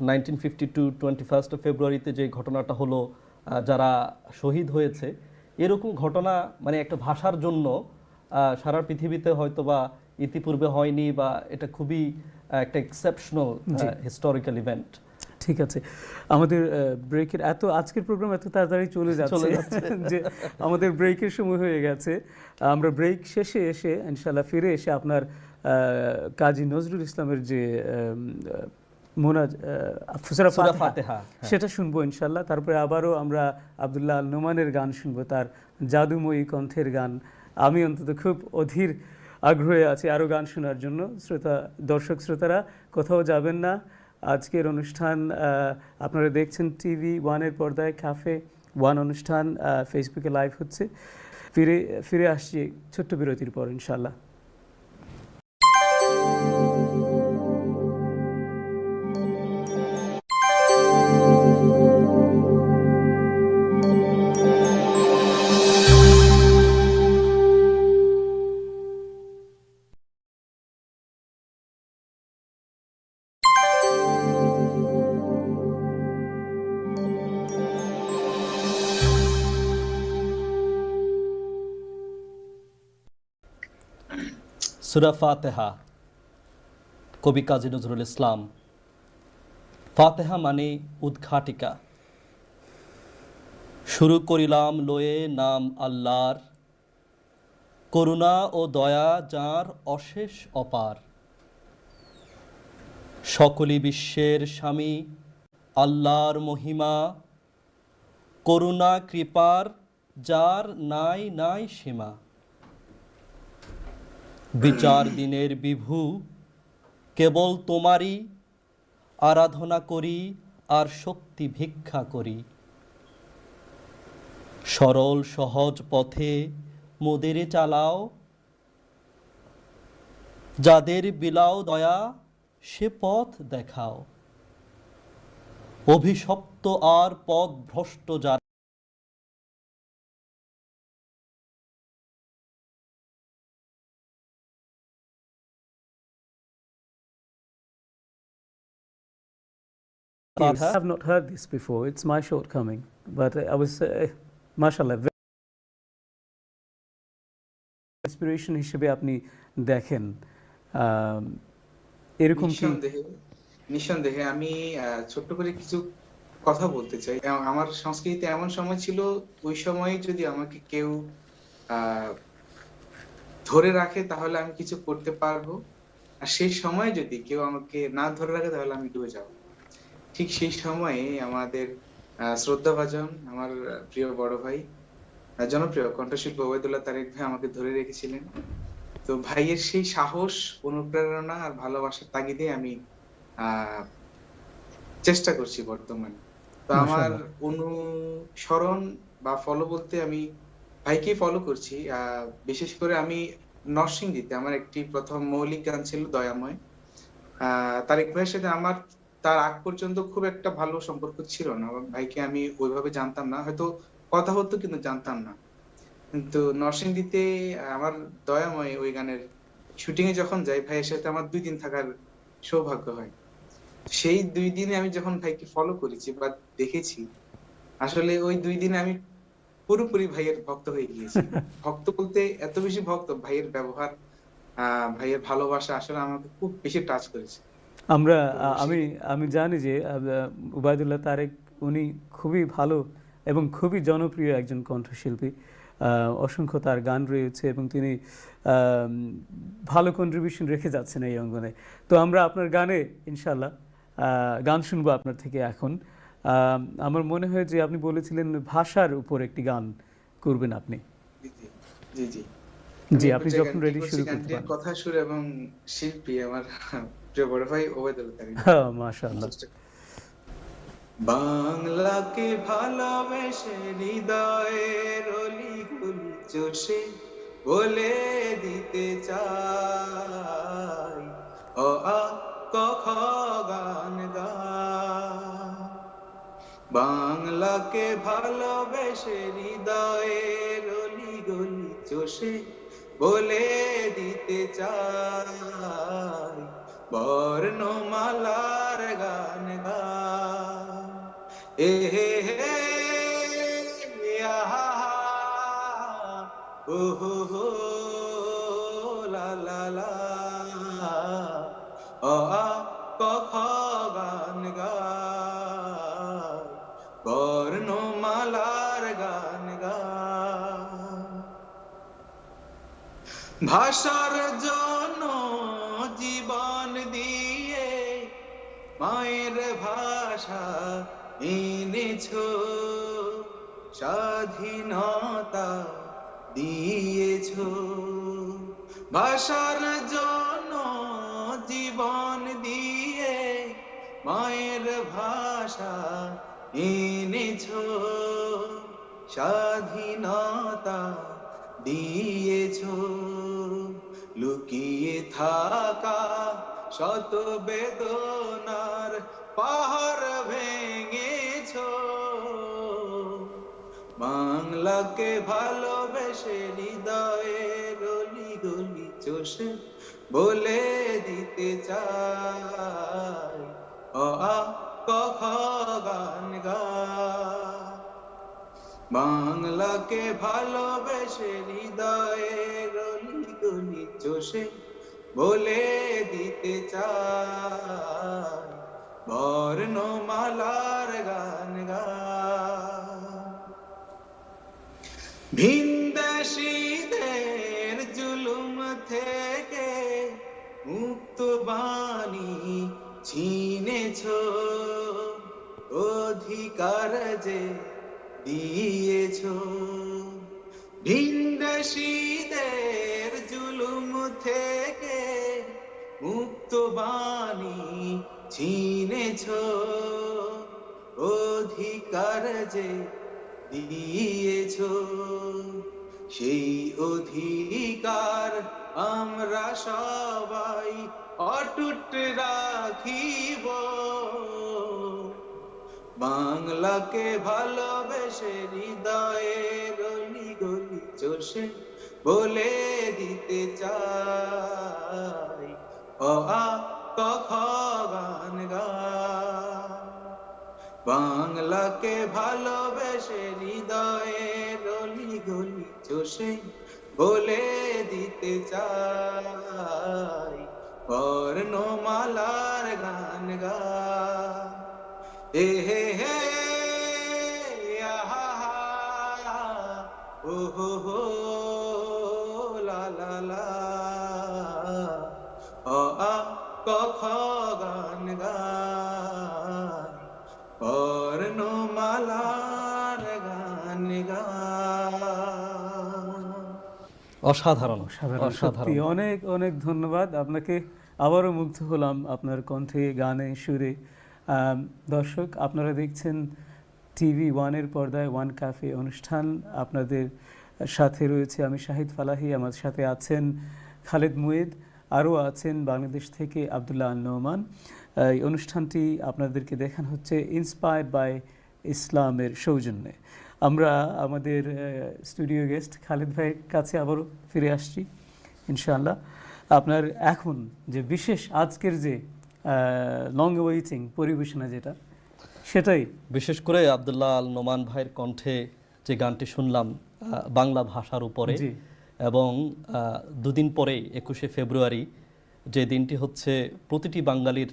Speaker 2: 1952 21 ফেব্রুয়ারিতে যে ঘটনাটা হলো, যারা শহীদ হয়েছে, এরকম ঘটনা মানে একটা ভাষার জন্য সারা পৃথিবীতে হয়তো বা ইতিপূর্বে হয়নি, বা এটা খুবই একটা এক্সেপশনাল হিস্টোরিক্যাল ইভেন্ট।
Speaker 1: ঠিক আছে, আমাদের ব্রেকের আজকের প্রোগ্রাম এত তাড়াতাড়ি চলে যাচ্ছে যে আমাদের ব্রেকের সময় হয়ে গেছে। আমরা ব্রেক শেষে এসে ইনশাআল্লাহ ফিরে এসে আপনার কাজী নজরুল ইসলামের যে সূরা ফাতিহা সেটা শুনবো ইনশাআল্লাহ। তারপরে আবারও আমরা আব্দুল্লাহ আল নোমানের গান শুনবো, তার জাদুময়ী কণ্ঠের গান। আমি অন্তত খুব অধীর আগ্রহে আছি আরও গান শোনার জন্য। দর্শক শ্রোতারা কোথাও যাবেন না। আজকের অনুষ্ঠান আপনারা দেখছেন TV1-এর পর্দায়, ক্যাফে 1 অনুষ্ঠান ফেসবুকে লাইভ হচ্ছে। ফিরে আসছি ছোট্ট বিরতির পর ইনশাআল্লাহ।
Speaker 2: সূরা ফাতিহা, কবি কাজী নজরুল ইসলাম। ফাতিহা মানে উদ্ঘাটিকা। শুরু করিলাম লয়ে নাম আল্লাহর, করুণা ও দয়া যার অশেষ অপার। সকলি বিশ্বের স্বামী আল্লাহর মহিমা, করুণা কৃপার যার নাই নাই সীমা। বিচার দিনের বিভু কেবল তোমারই, আরাধনা করি আর শক্তি ভিক্ষা করি। সরল সহজ পথে মোদেরে চালাও, যাদের বিলাও দয়া সে পথ দেখাও। অভিশপ্ত আর পথ ভ্রষ্ট যারা,
Speaker 1: I have not heard this before. It's my shortcoming, but I was, mashallah, inspiration হিসেবে আপনি দেখেন। এরকম কি?
Speaker 3: নিঃসন্দেহে আমি ছোট্ট করে কিছু কথা বলতে চাই। আমার সংস্কৃতিতে এমন সময় ছিল, ওই সময় যদি আমাকে কেউ ধরে রাখে তাহলে আমি কিছু করতে পারবো, আর সেই সময় যদি কেউ আমাকে না ধরে রাখে তাহলে আমি ডুবে যাবো। ঠিক সেই সময়ে আমাদের শ্রদ্ধাভাজন আমার প্রিয় বড় ভাই, জনপ্রিয় কণ্ঠশিল্পী ওবায়দুল্লাহ তারেক ভাই আমাকে ধরে রেখেছিলেন। তো ভাইয়ের সেই সাহস, অনুপ্রেরণা আর ভালোবাসার তাগিদে আমি চেষ্টা করছি বর্তমানে। তো আমার অনুসরণ বা ফলো বলতে আমি ভাইকেই ফলো করছি। বিশেষ করে আমি নরসিংদীতে আমার একটি প্রথম মৌলিক গান ছিল দয়াময়। তারেক ভাইয়ের সাথে আমার তার আগ পর্যন্ত খুব একটা ভালো সম্পর্ক ছিল না। ভাইকে আমি ওইভাবে জানতাম না, হয়তো কথা হতো কিন্তু জানতাম না। কিন্তু নরসিংদীতে আমার দয়াময় ওই গানের শুটিং এ যখন যাই, ভাইয়ের সাথে আমার 2 দিন থাকার সৌভাগ্য হয়। সেই 2 দিনে আমি যখন ভাইকে ফলো করেছি বা দেখেছি, আসলে ওই 2 দিনে আমি পুরোপুরি ভাইয়ের ভক্ত হয়ে গিয়েছি। ভক্ত বলতে এত বেশি ভক্ত, ভাইয়ের ব্যবহার, ভাইয়ের ভালোবাসা আসলে আমাকে খুব বেশি টাচ করেছে।
Speaker 1: আমি জানি যে ওবায়দুল্লাহ তারেক উনি খুবই ভালো এবং খুবই জনপ্রিয় একজন কণ্ঠশিল্পী। অসংখ্য তার গান রয়েছে এবং তিনি ভালো কন্ট্রিবিউশন রেখে যাচ্ছেন এই অঙ্গনে। তো আমরা আপনার গানে ইনশাল্লাহ গান শুনবো আপনার থেকে এখন। আমার মনে হয় যে আপনি বলেছিলেন ভাষার উপর একটি গান করবেন আপনি।
Speaker 3: জি জি
Speaker 1: জি, আপনি যখন রেডি শুরু করতে পারেন।
Speaker 3: কথা সুর এবং শিল্পী আমার প্রিয় বড় ভাই ওবায়দুল্লাহ তারেক।
Speaker 1: মাশাআল্লাহ।
Speaker 3: বাংলাকে ভালোবেসে হৃদয়ের অলিগুলি চষে বলে দিতে চাই, ও আ ক খ গান গাই। বাংলাকে ভালোবেসে হৃদয়ের অলিগুলি চষে বলে দিতে চাই, বর্ণমালার গান গাই। এ হে হে আহা ও হো হো লা লা লা, অ আ ক খ গান গাই, বর্ণমালার গান গাই। ভাষার জন্য জীবন দিয়ে মায়ের ভাষা এনেছো, স্বাধীনতা দিয়েছো। ভাষার জন্য জীবন দিয়ে মায়ের ভাষা এনেছো, স্বাধীনতা দিয়েছো। লুকিয়ে থাকা শত বেদনার পাহাড় ভেঙেছো, বাংলাকে ভালোবেসে হৃদয়ের অলিগলি চষে বলে দিতে চাই, অ আ ক খ গান গাই। বাংলাকে ভালোবেসে হৃদয়ের অলিগলি চষে বলে দিতে চাই, বর্ণমালার গান গাই। ভিনদেশীদের জুলুম থেকে মুক্ত বাণী ছিনেছ, অধিকার যে দিয়েছ। ভিনদেশীদের জুলুম থেকে মুক্ত বাণী ছিনেছ, অধিকার যে দিয়েছ। সেই অধিকার আমরা সবাই অটুট রাখিব, বাংলাকে ভালোবেসে হৃদয়ের গলি গলি চষে বলে দিতে চাই, অ আ ক খ গান গাই। বাংলাকে ভালোবেসে হৃদয়ের গলি গলি চষে বলে দিতে চাই, বর্ণমালার গান গাই। হে হে হে আহা হা, ও হো হো লা লা লা, অ আ ক খ গান গাই, বর্ণমালার গান গাই।
Speaker 2: অসাধারণ
Speaker 1: সাধারণ, সত্যি অনেক অনেক ধন্যবাদ আপনাকে। আবারও মুগ্ধ হলাম আপনার কণ্ঠে, গানে, সুরে। দর্শক, আপনারা দেখছেন টিভি ওয়ানের পর্দায় ওয়ান ক্যাফে অনুষ্ঠান। আপনাদের সাথে রয়েছে আমি শাহিদ ফালাহি, আমার সাথে আছেন খালেদ মুয়েদ, আরও আছেন বাংলাদেশ থেকে আব্দুল্লাহ আল নোমান। এই অনুষ্ঠানটি আপনাদেরকে দেখানো হচ্ছে ইন্সপায়ার্ড বাই ইসলামের সৌজন্যে। আমরা আমাদের স্টুডিও গেস্ট খালেদ ভাইয়ের কাছে আবারও ফিরে আসছি ইনশাআল্লাহ। আপনার এখন যে বিশেষ আজকের যে লং ওয়েটিং পরিবেশনা যেটা, সেটাই
Speaker 2: বিশেষ করে আব্দুল্লাহ আল নোমান ভাইয়ের কণ্ঠে যে গানটি শুনলাম বাংলা ভাষার উপরে, এবং দুদিন পরে 21শে ফেব্রুয়ারি, যে দিনটি হচ্ছে প্রতিটি বাঙালির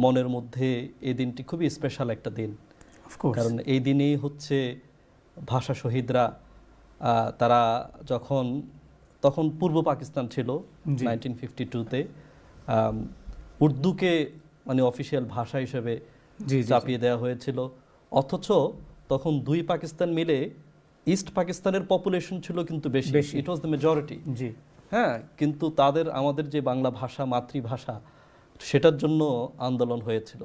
Speaker 2: মনের মধ্যে, এই দিনটি খুবই স্পেশাল একটা দিন। কারণ এই দিনেই হচ্ছে ভাষা শহীদরা, তারা তখন পূর্ব পাকিস্তান ছিল 1952-তে, উর্দুকে মানে অফিসিয়াল ভাষা হিসেবে চাপিয়ে দেওয়া হয়েছিল। অথচ তখন দুই পাকিস্তান মিলে ইস্ট পাকিস্তানের পপুলেশন ছিল কিন্তু বেশি, ইট ওয়াজ দ্য মেজরিটি। হ্যাঁ, কিন্তু আমাদের যে বাংলা ভাষা মাতৃভাষা, সেটার জন্য আন্দোলন হয়েছিল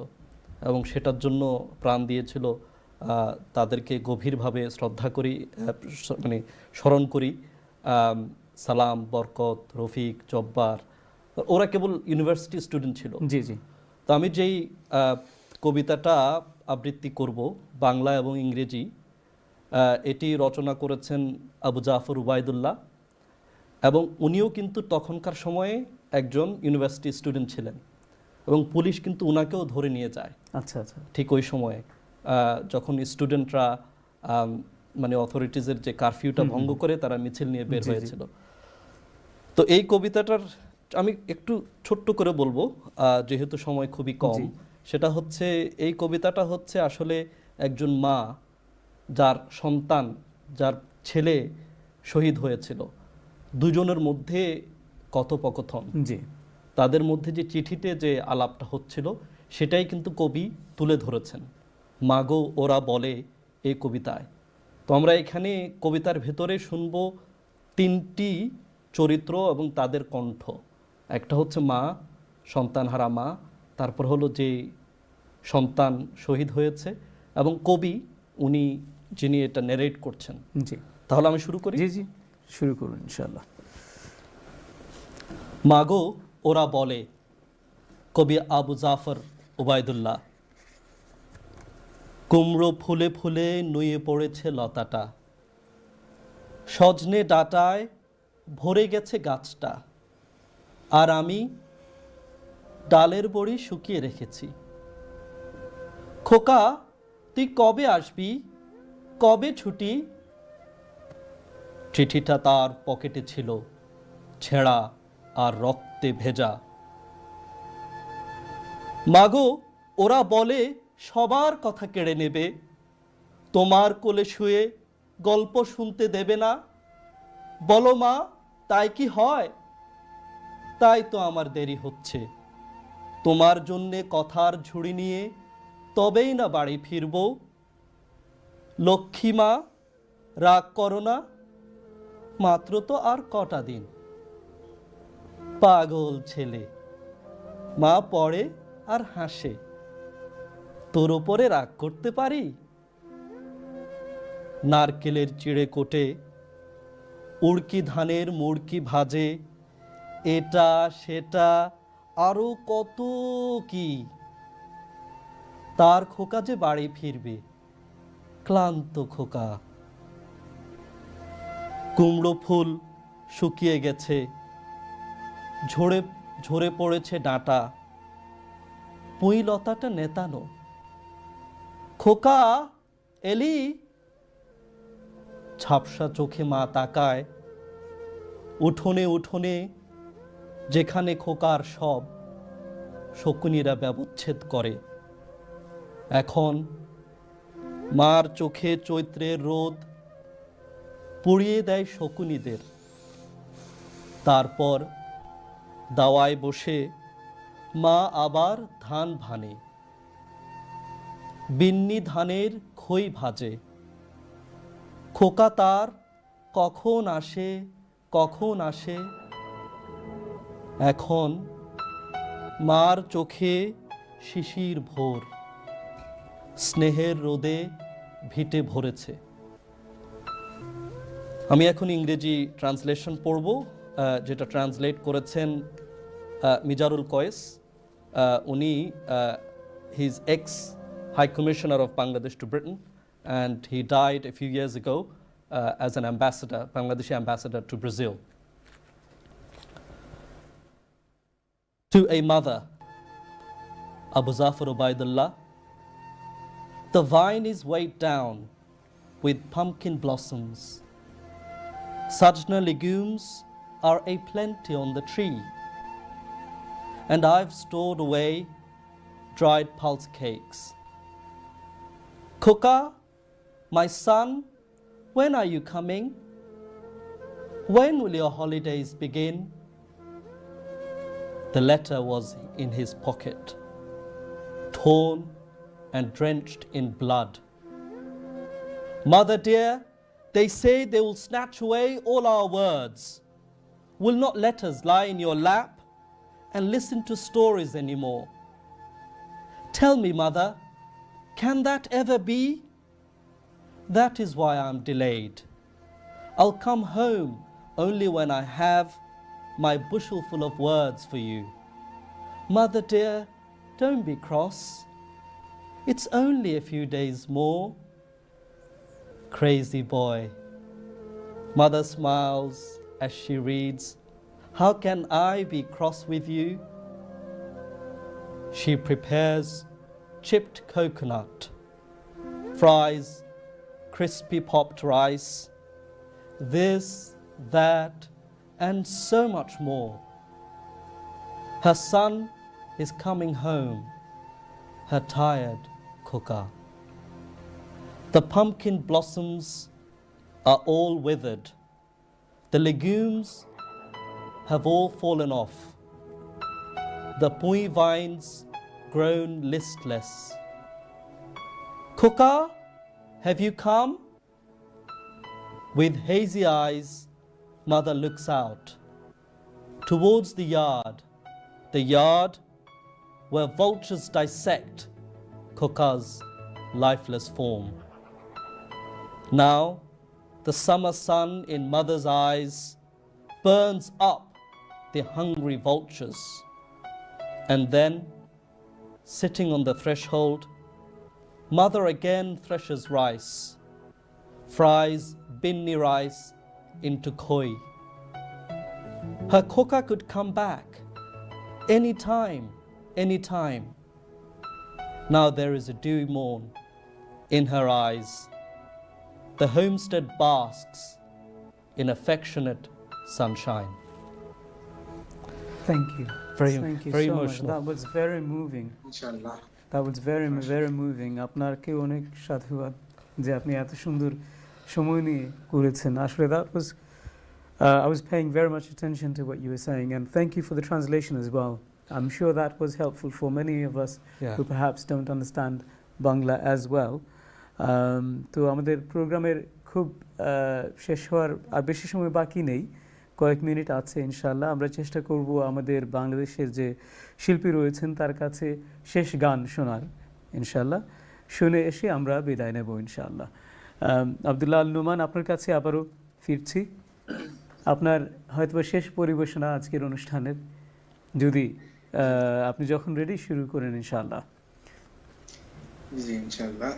Speaker 2: এবং সেটার জন্য প্রাণ দিয়েছিল। তাদেরকে গভীরভাবে শ্রদ্ধা করি, মানে স্মরণ করি। সালাম, বরকত, রফিক, জব্বার, ওরা কেবল ইউনিভার্সিটি স্টুডেন্ট ছিল। তো আমি যেই কবিতাটা আবৃত্তি করব, বাংলা এবং ইংরেজি, এটি রচনা করেছেন আবু জাফর উবাইদুল্লাহ, এবং উনিও কিন্তু তখনকার সময়ে একজন ইউনিভার্সিটি স্টুডেন্ট ছিলেন, এবং পুলিশ কিন্তু উনাকেও ধরে নিয়ে যায়। আচ্ছা, ঠিক ওই সময়ে যখন স্টুডেন্টরা মানে অথরিটিজের যে কারফিউটা ভঙ্গ করে তারা মিছিল নিয়ে বের হয়েছিল। তো এই কবিতাটার আমি একটু ছোট্ট করে বলবো, যেহেতু সময় খুবই কম। সেটা হচ্ছে, এই কবিতাটা হচ্ছে আসলে একজন মা যার সন্তান, যার ছেলে শহীদ হয়েছিল, দুজনের মধ্যে কথোপকথন, তাদের মধ্যে যে চিঠিতে যে আলাপটা হচ্ছিল, সেটাই কিন্তু কবি তুলে ধরেছেন মাগো ওরা বলে এই কবিতায়। তো আমরা এখানে কবিতার ভেতরে শুনব তিনটি চরিত্র এবং তাদের কণ্ঠ। একটা হচ্ছে মা, সন্তানহারা মা, তারপর হলো যে সন্তান শহীদ হয়েছে, এবং কবি উনি যিনি এটা ন্যারেট করছেন। তাহলে আমি শুরু করি।
Speaker 1: শুরু করুন ইনশাআল্লাহ।
Speaker 2: মাগো ওরা বলে, কবি আবু জাফর উবাইদুল্লাহ। কুমড়ো ফুলে ফুলে নুয়ে পড়েছে লতাটা, সজনে ডাটায় ভরে গেছে গাছটা, আর আমি ডালের বড়ি শুকিয়ে রেখেছি। খোকা তুই কবে আসবি, কবে ছুটি? চিঠিটা তার পকেটে ছিল, ছেঁড়া আর রক্তে ভেজা। মাগো, ওরা বলে সবার কথা কেড়ে নেবে, তোমার কোলে শুয়ে গল্প শুনতে দেবে না। বলো মা, তাই কি হয়? তাই তো আমার দেরি হচ্ছে। তোমার জন্যে কথার ঝুড়ি নিয়ে তবেই না বাড়ি ফিরব। লক্ষ্মী মা, রাগ করো না, মাত্র তো আর কটা দিন। পাগল ছেলে, মা পড়ে আর হাসে, তোর ওপরে রাগ করতে পারি? নারকেলের চিড়ে কোটে, উড়কি ধানের মুড়কি ভাজে, এটা সেটা আরো কত কি। তার খোকা যে বাড়ি ফিরবে, ক্লান্ত খোকা। কুমড়ো ফুল শুকিয়ে গেছে, ঝরে ঝরে পড়েছে ডাঁটা, পুঁই লতাটা নেতানো। খোকা, এলি? ঝাপসা চোখে মা তাকায়। উঠোনে উঠোনে যেখানে খোকার সব, শকুনিরা ব্যবচ্ছেদ করে। এখন মার চোখে চৈত্রের রোদ পুড়িয়ে দেয় শকুনিদের। তারপর দাওয়ায় বসে মা আবার ধান ভানে, বিন্নি ধানের খই ভাজে। খোকা তার কখন আসে, কখন আসে। এখন মার চোখে শিশির ভোর, স্নেহের রোদে ভিটে ভরেছে। আমি এখন ইংরেজি ট্রান্সলেশন পড়ব, যেটা ট্রান্সলেট করেছেন মিজারুল কয়েস। উনি his ex high commissioner of Bangladesh to Britain, and he died a few years ago as an ambassador, Bangladeshi ambassador to Brazil. To a mother, Abu Zafar Ubaidullah, the vine is weighed down with pumpkin blossoms. Sajna legumes are a plenty on the tree, and I've stored away dried pulse cakes. Khuka, my son, when are you coming? When will your holidays begin? The letter was in his pocket, torn and drenched in blood. Mother dear, they say they will snatch away all our words, will not let us lie in your lap and listen to stories anymore. Tell me, mother, can that ever be? That is why I'm delayed. I'll come home only when I have my bushel full of words for you. Mother dear, don't be cross. It's only a few days more. Crazy boy. Mother smiles as she reads, how can I be cross with you? She prepares chipped coconut, fries, crispy popped rice, this, that, and so much more. Her son is coming home, her tired Khuka. The pumpkin blossoms are all withered. The legumes have all fallen off. The pui vines grown listless. Khuka, have you come? With hazy eyes, mother looks out towards the yard where vultures dissect Khuka's lifeless form. Now, the summer sun in mother's eyes burns up the hungry vultures. And then, sitting on the threshold, mother again threshes rice, fries binni rice into koi. Her Khuka could come back anytime, anytime. Now there is a dewy morn in her eyes. The homestead basks in affectionate sunshine.
Speaker 1: Thank you.
Speaker 2: Very-
Speaker 1: Thank you
Speaker 2: very
Speaker 1: so much.
Speaker 2: emotional.
Speaker 1: That was very moving.
Speaker 3: ইনশাআল্লাহ।
Speaker 1: That was very moving. আপনাকে অনেক সাধুবাদ যে আপনি এত সুন্দর সময় নিয়ে করেছেন। আসলে that was I was paying very much attention to what you were saying, and thank you for the translation as well. I'm sure that was helpful for many of us
Speaker 2: Yeah.
Speaker 1: who perhaps don't understand Bangla as well. তো আমাদের প্রোগ্রামের খুব শেষ হওয়ার আর বেশি সময় বাকি নেই, কয়েক মিনিট আছে ইনশাআল্লাহ। আমরা চেষ্টা করব আমাদের বাংলাদেশের যে শিল্পী রয়েছেন তার কাছে শেষ গান শোনার ইনশাআল্লাহ। শুনে এসে আমরা বিদায় নেব ইনশাআল্লাহ। আব্দুল্লাহ আল নোমান, আপনার কাছে আবারও ফিরছি। আপনার হয়তো শেষ পরিবেশনা আজকের অনুষ্ঠানের, যদি আপনি যখন রেডি শুরু করেন ইনশাআল্লাহ।
Speaker 3: জি ইনশাআল্লাহ।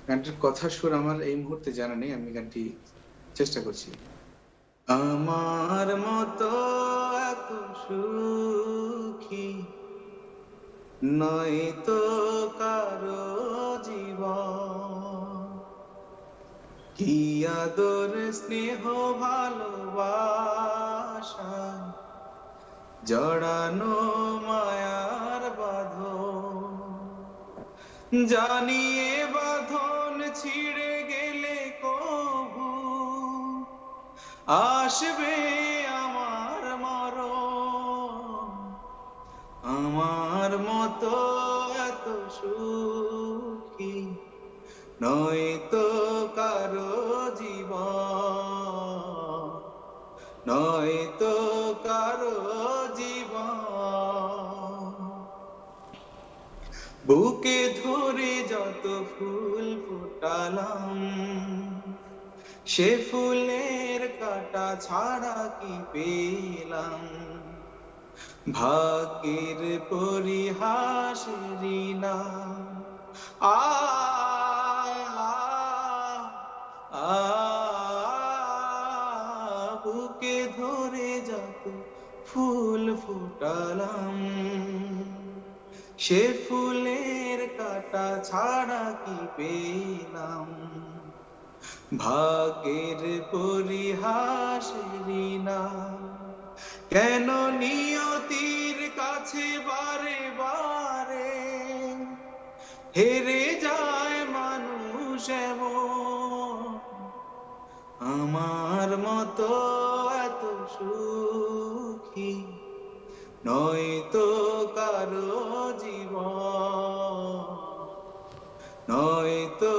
Speaker 3: গানটির কথা সুর আমার এই মুহূর্তে জানা নেই, আমি গানটি চেষ্টা করছি। আমার মতো এত সুখী নয় তো কারো জীবন, কি আদর স্নেহ ভালোবাসা জড়ানো মায়ার বাঁধন, জানিয়ে বাঁধন ছিঁড়ে গেলে কবু আসবে আমার মরণ। আমার মতো এত সুখী নয় তো কারো জীবন, নয় তো কারো জীবন। বুকে ধরে যত ফুল ফোটালাম, সে ফুলের কাঁটা ছাড়া কি পেলাম, ভাগ্যের পরিহাসেরই নাম। আ আ বুকে ধরে যত ফুল ফোটালাম, সে ফুলের কাঁটা ছাড়া কি পেলাম, ভাগ্যের পরিহাসেরই নাম। কেন নিয়তির কাছে বারে বারে হেরে যায় মানুষ এমন, আমার মতো এত সুখী নয় তো কারো জীবন, নয় তো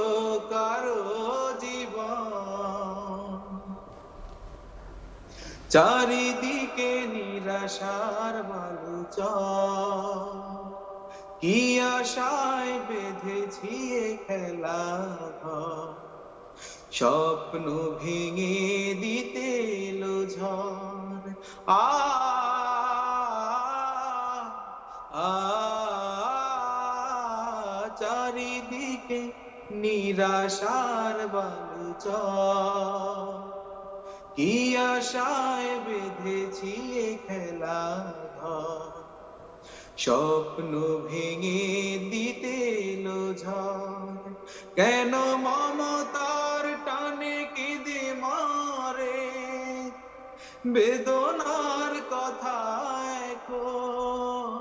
Speaker 3: কারো জীবন। চারিদিকে নিরাশার বালুচর, কি আশায় বেঁধেছি এ খেলা ঘর, স্বপ্ন ভেঙে দিতে এলো ঝড়। আ আ চারিদিকে নিরাশার বালুচর, কি আশায় বেঁধেছি এ খেলা ঘর, স্বপ্ন ভেঙে দিতে এলো ঝড়। কেন মমতার টানে কেঁদে মারে বেদনার কথা এখন,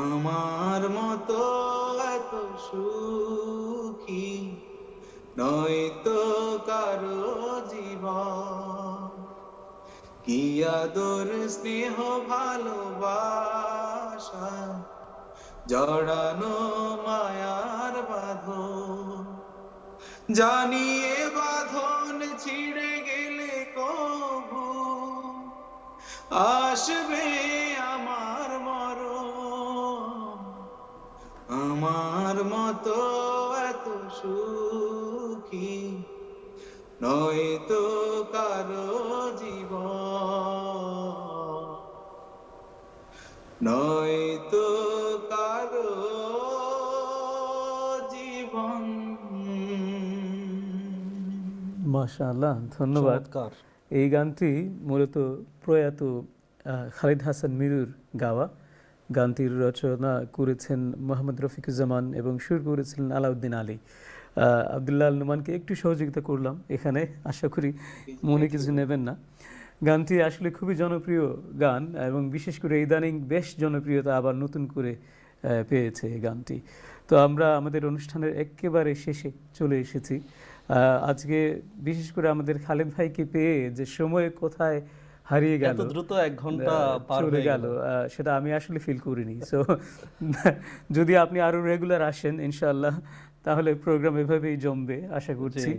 Speaker 3: আমার মতো এত সুখী নয় তো কারো জীবন, কি আদর স্নেহ ভালোবাসা জড়ানো মায়ার বাঁধন, জানিয়ে বাঁধন ছিঁড়ে গেলে কবু আসবে আমার মরণ। আমার মতো এত সুখী নয় তো কারো জীবন, নয় তো কারো জীবন।
Speaker 1: মাশাআল্লাহ, ধন্যবাদ।
Speaker 2: চমৎকার।
Speaker 1: এই গানটি মূলত প্রয়াত খালিদ হাসান মিরুর গাওয়া। গানটির রচনা করেছেন মোহাম্মদ রফিকুজ্জামান এবং সুর করেছিলেন আলাউদ্দিন আলী। আব্দুল্লাহ আল নোমানকে একটু সহযোগিতা করলাম এখানে, আশা করি মনে কিছু নেবেন না। গানটি আসলে খুবই জনপ্রিয় গান এবং বিশেষ করে ইদানিং বেশ জনপ্রিয়তা আবার নতুন করে পেয়েছে এই গানটি। তো আমরা আমাদের অনুষ্ঠানের একেবারে শেষে চলে এসেছি। আজকে বিশেষ করে আমাদের খালেদ ভাইকে পেয়ে যে সময় কোথায় হারিয়ে গেল,
Speaker 2: এত দ্রুত 1 ঘন্টা পার
Speaker 1: চলে
Speaker 2: হয়ে
Speaker 1: গেল, সেটা আমি আসলে ফিল করিনি। সো যদি আপনি আরো রেগুলার আসেন ইনশাআল্লাহ, তাহলে প্রোগ্রাম এভাবেই জমবে আশা করছি।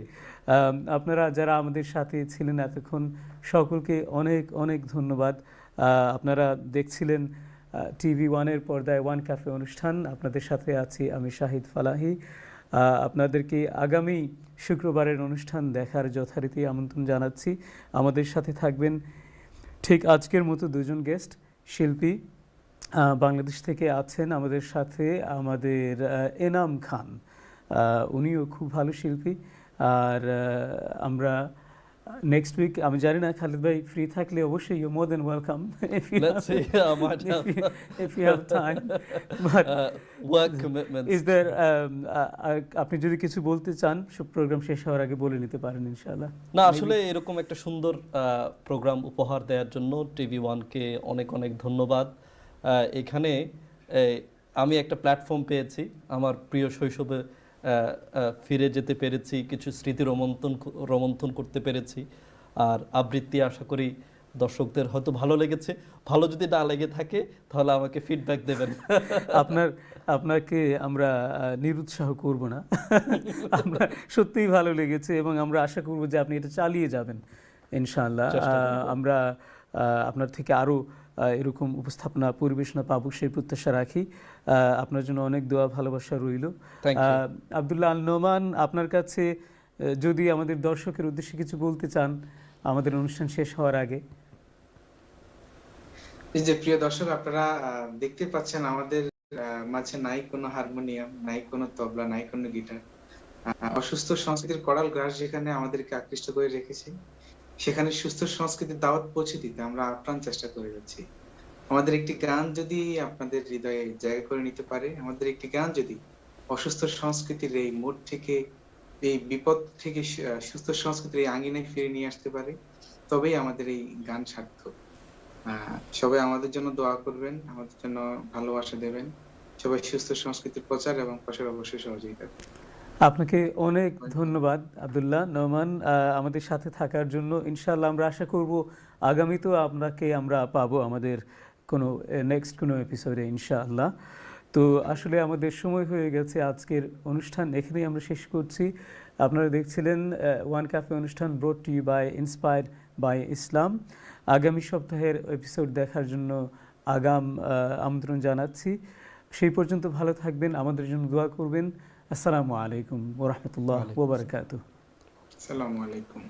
Speaker 1: আপনারা যারা আমাদের সাথে ছিলেন এতক্ষণ, সকলকে অনেক অনেক ধন্যবাদ। আপনারা দেখছিলেন টিভি ওয়ানের পর্দায় ওয়ান ক্যাফে অনুষ্ঠান। আপনাদের সাথে আছি আমি শাহিদ ফালাহি। আপনাদেরকে আগামী শুক্রবারের অনুষ্ঠান দেখার যথারীতি আমন্ত্রণ জানাচ্ছি। আমাদের সাথে থাকবেন ঠিক আজকের মতো দুজন গেস্ট শিল্পী। বাংলাদেশ থেকে আছেন আমাদের সাথে আমাদের এনাম খান, উনিও খুব ভালো শিল্পী। আর আমরা নেক্সট উইক, আমি জানি না খালিদ ভাই ফ্রি থাকলে অবশ্যই you more than welcome if you have time, but
Speaker 2: work commitments.
Speaker 1: is there আপনি যদি কিছু বলতে চান প্রোগ্রাম শেষ হওয়ার আগে বলে নিতে পারেন ইনশাআল্লাহ।
Speaker 2: না, আসলে এরকম একটা সুন্দর প্রোগ্রাম উপহার দেওয়ার জন্য টিভি ওয়ানকে অনেক অনেক ধন্যবাদ। এখানে আমি একটা প্ল্যাটফর্ম পেয়েছি, আমার প্রিয় শৈশবে ফিরে যেতে পেরেছি, কিছু স্মৃতি রোমন্থন করতে পেরেছি। আর আবৃত্তি আশা করি দর্শকদের হয়তো ভালো লেগেছে। ভালো যদি না লেগে থাকে তাহলে আমাকে ফিডব্যাক দেবেন।
Speaker 1: আপনাকে আমরা নিরুৎসাহ করব না। আমরা সত্যিই ভালো লেগেছে এবং আমরা আশা করব যে আপনি এটা চালিয়ে যাবেন ইনশাআল্লাহ। আমরা আপনার থেকে আরও এরকম উপস্থাপনা পরিবেশনা পাবো সেই প্রত্যাশা রাখি। আপনার জন্য অনেক দোয়া ভালোবাসা রইল। আব্দুল্লাহ আল নোমান, আপনার কাছে যদি আমাদের দর্শকের উদ্দেশ্যে কিছু বলতে চান আমাদের অনুষ্ঠান শেষ হওয়ার আগে।
Speaker 3: এই যে প্রিয় দর্শক, আপনারা দেখতে পাচ্ছেন আমাদের মাঝে নাই কোনো হারমোনিয়াম, নাই কোনো তবলা, নাই কোনো গিটার। অসুস্থ সংস্কৃতির করাল গ্রাস যেখানে আমাদেরকে আকৃষ্ট করে রেখেছে, সেখানে সুস্থ সংস্কৃতির দাওয়াত পৌঁছে দিতে আমরা আপ্রাণ চেষ্টা করে যাচ্ছি। আমাদের একটি গান যদি আপনাদের হৃদয়ে জায়গা করে নিতে পারে, আমাদের একটি গান যদি অসুস্থ সংস্কৃতির এই মোড় থেকে, এই বিপদ থেকে সুস্থ সংস্কৃতির এই আঙ্গিনায় ফিরে নিয়ে আসতে পারে, তবেই আমাদের এই গান সার্থক। সবাই আমাদের জন্য দোয়া করবেন, আমাদের জন্য ভালোবাসা দেবেন। সবাই সুস্থ সংস্কৃতির প্রচার এবং প্রসার অবশ্যই সহযোগিতা করবেন।
Speaker 1: আপনাকে অনেক ধন্যবাদ আব্দুল্লাহ নোমান আমাদের সাথে থাকার জন্য। ইনশাআল্লাহ আমরা আশা করব আগামীতেও আপনাকে আমরা পাবো আমাদের কোনো নেক্সট কোনো এপিসোডে ইনশাআল্লাহ। তো আসলে আমাদের সময় হয়ে গেছে, আজকের অনুষ্ঠান এখানেই আমরা শেষ করছি। আপনারা দেখছিলেন ওয়ান ক্যাফে অনুষ্ঠান brought to you by inspired by Islam. আগামী সপ্তাহের এপিসোড দেখার জন্য আমন্ত্রণ জানাচ্ছি। সেই পর্যন্ত ভালো থাকবেন, আমাদের জন্য দোয়া করবেন। আসসালামু আলাইকুম ওয়া রাহমাতুল্লাহি ওয়া বারাকাতুহু।
Speaker 3: আসসালামু আলাইকুম।